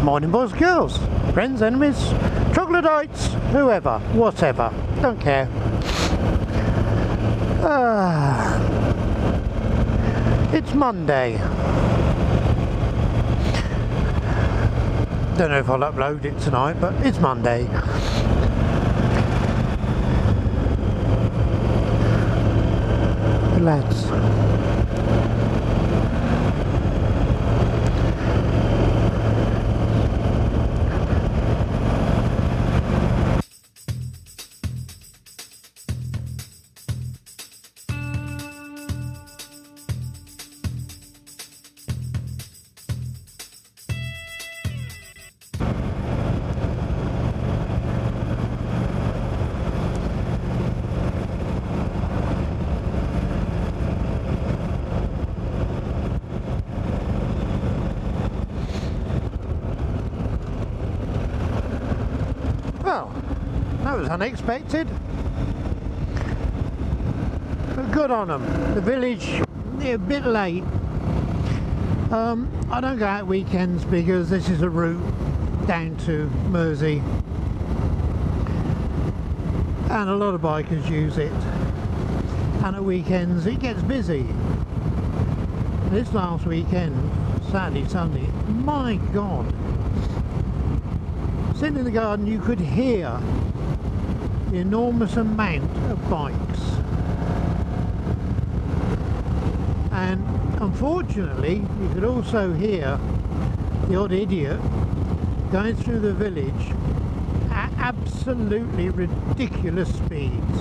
Morning boys and girls, friends, enemies, troglodytes, whoever, whatever, don't care. It's Monday. Don't know if I'll upload it tonight, but it's Monday. Lads. Well, that was unexpected, but good on them. The village, they're a bit late. I don't go out weekends because this is a route down to Mersey and a lot of bikers use it, and at weekends it gets busy. This last weekend, Saturday, Sunday, my God, sitting in the garden you could hear the enormous amount of bikes, and unfortunately you could also hear the odd idiot going through the village at absolutely ridiculous speeds,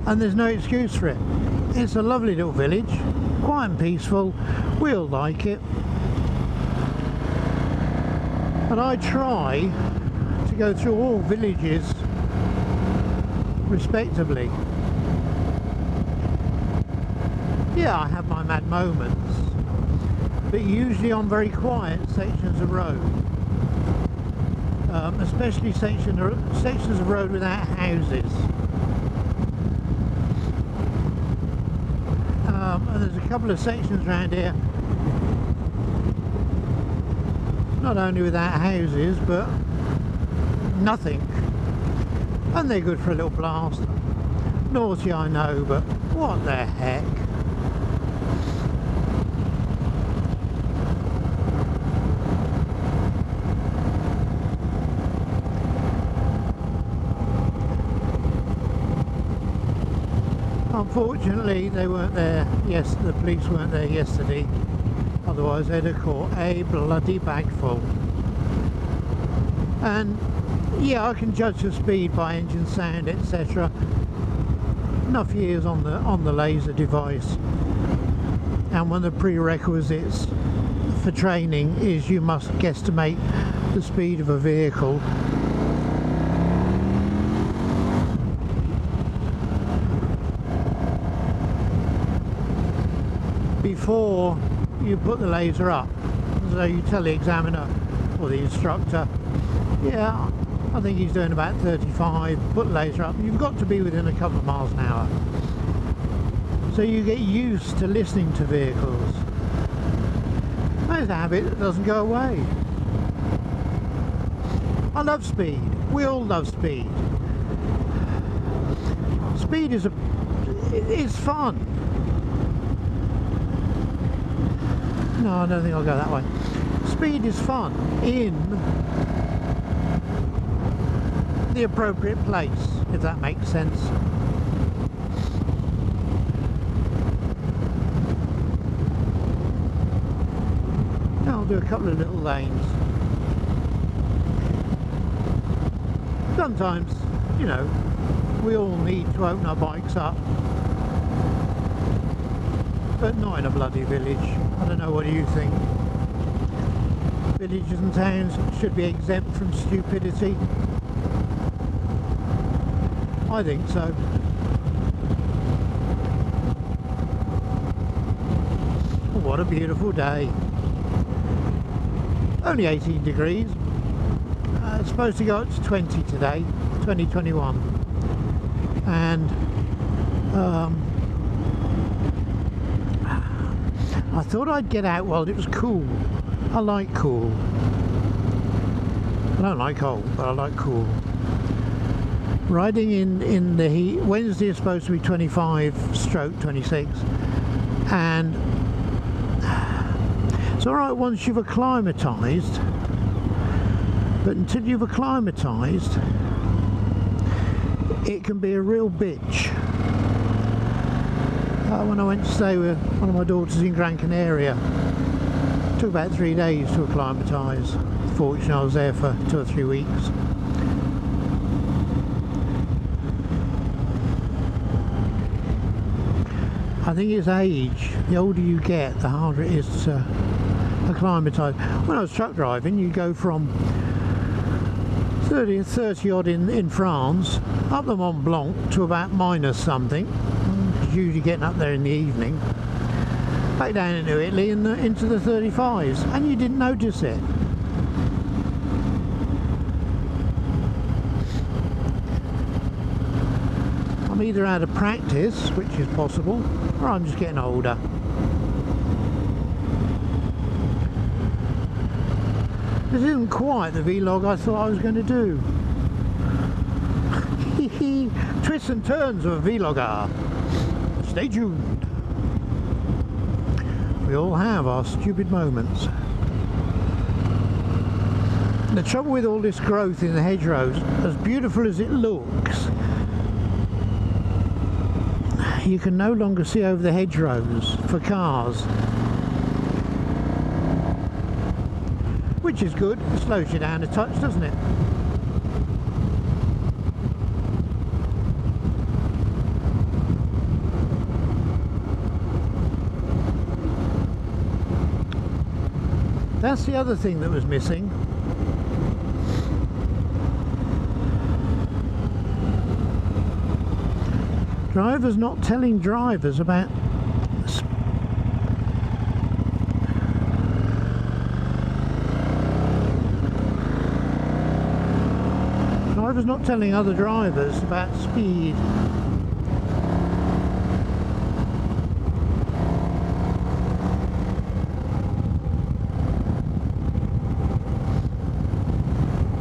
and there's no excuse for it. It's a lovely little village, quiet and peaceful, we all like it. And I try to go through all villages respectably. Yeah, I have my mad moments, but usually on very quiet sections of road, especially sections of road without houses. And there's a couple of sections around here not only without houses but nothing, and they're good for a little blast. Naughty, I know, but what the heck. Unfortunately they weren't there, yes, the police weren't there yesterday. Otherwise they'd have caught a bloody bagful. And yeah, I can judge the speed by engine sound, etc. Enough years on the laser device, and one of the prerequisites for training is you must guesstimate the speed of a vehicle. Before you put the laser up, so you tell the examiner or the instructor, yeah, I think he's doing about 35, put the laser up. You've got to be within a couple of miles an hour, so you get used to listening to vehicles. That's a habit that doesn't go away. I love speed, we all love speed. Speed is it's fun. No, I don't think I'll go that way. Speed is fun in the appropriate place, if that makes sense. Now I'll do a couple of little lanes. Sometimes, you know, we all need to open our bikes up, but not in a bloody village. I don't know, what do you think? Villages and towns should be exempt from stupidity. I think so. What a beautiful day. Only 18 degrees. It's supposed to go up to 20 today, 2021. And I thought I'd get out while it was cool. I like cool. I don't like cold, but I like cool. Riding in the heat. Wednesday is supposed to be 25/26, and it's alright once you've acclimatised, but until you've acclimatised, it can be a real bitch. When I went to stay with one of my daughters in Gran Canaria, it took about 3 days to acclimatise. Fortunately, I was there for 2 or 3 weeks. I think it's age. The older you get, the harder it is to acclimatise. When I was truck driving, you go from 30 odd in France up the Mont Blanc to about minus something. Usually getting up there in the evening, back down into Italy and into the 35s, and you didn't notice it. I'm either out of practice, which is possible, or I'm just getting older. This isn't quite the vlog I thought I was going to do. Twists and turns of a vlogger. Stay tuned. We all have our stupid moments. The trouble with all this growth in the hedgerows, as beautiful as it looks, you can no longer see over the hedgerows for cars. Which is good, it slows you down a touch, doesn't it? That's the other thing that was missing. Drivers not telling drivers about not telling other drivers about speed.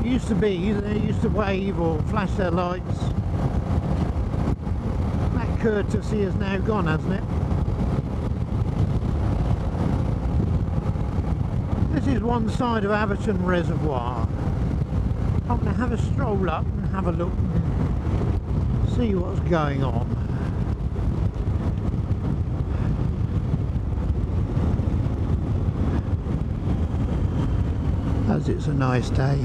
Used to be, they used to wave or flash their lights. That courtesy has now gone, hasn't it? This is one side of Aberton Reservoir. I'm going to have a stroll up and have a look and see what's going on. As it's a nice day.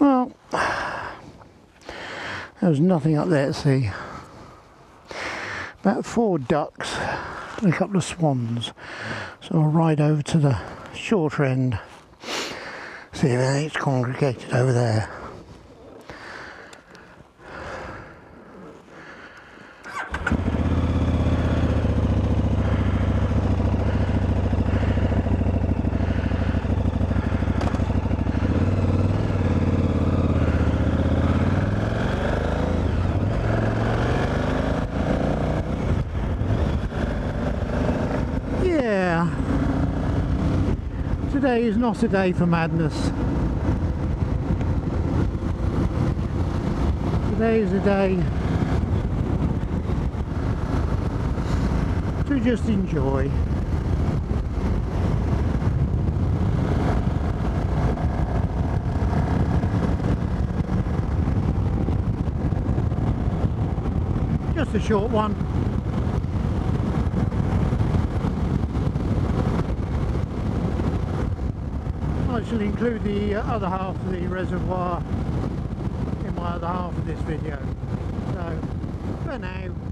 Well, there's nothing up there to see. About 4 ducks and a couple of swans. So I'll ride over to the shorter end, see if anything's congregated over there. Today is not a day for madness. Today is a day to just enjoy. just a short one. I shall include the other half of the reservoir in my other half of this video. So for now,